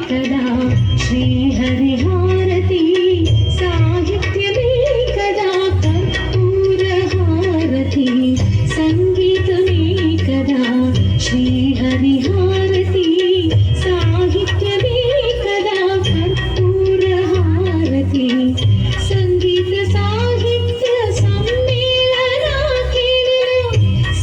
కదా శ్రీహరిహారతి సాహిత్యమే కదా కర్పూర హారతి సంగీతమే కదా శ్రీహరిహారతి సాహిత్యమే కదా కర్పూర హారతి సంగీత సాహిత్య సమ్మేళన కేళిలో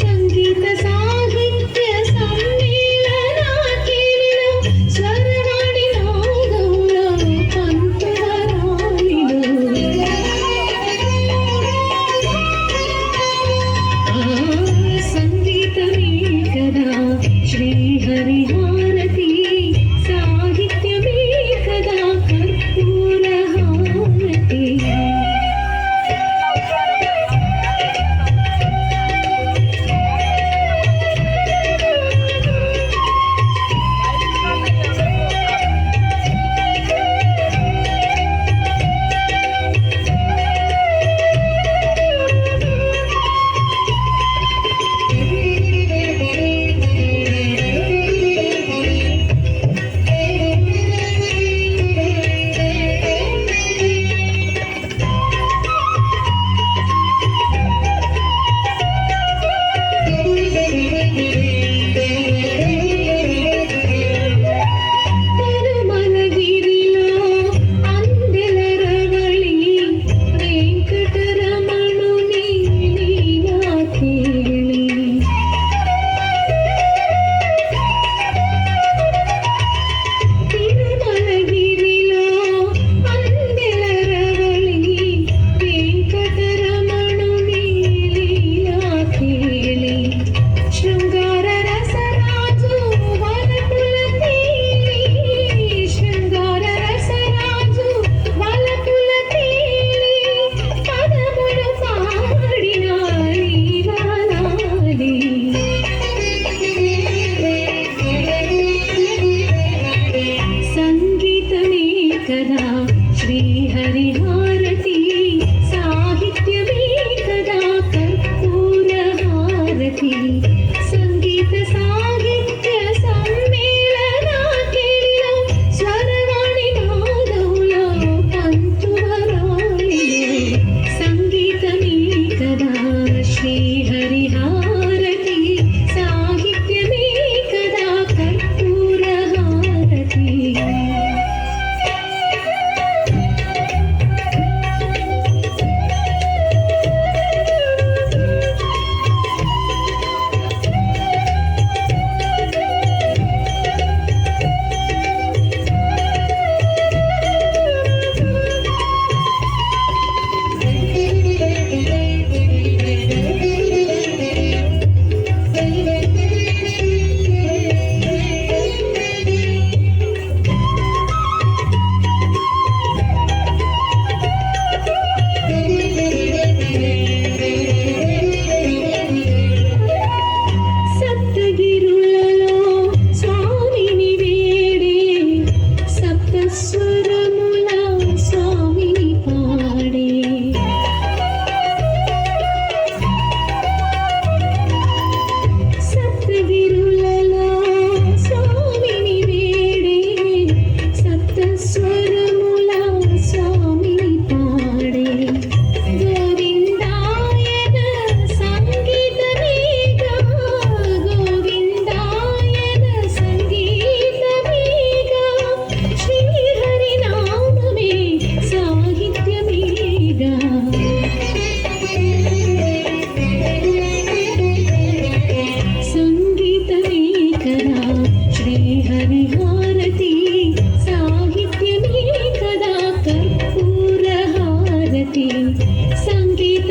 సంగీత సాహిత్య సమ్మేళన కేళిలో స్వరవాణి నాదంలో పంచవరాలిలో సంగీతమే కదా శ్రీహరిహారతి సాహిత్యమే కదా కర్పూర హారతి కదా శ్రీహరిహారతి సాహిత్యమే కదా కర్పూర హారతి సంగీత సాహిత్య సమ్మేళన కేళిలో స్వరవాణి నాదంలో పంచువరాలిలో సంగీతమే కదా శ్రీహరిహారతి సాహిత్యమే కదా కర్పూర హారతి శ్రీహరిహారతి సాహిత్యమే కదా కర్పూర హారతి సంగీత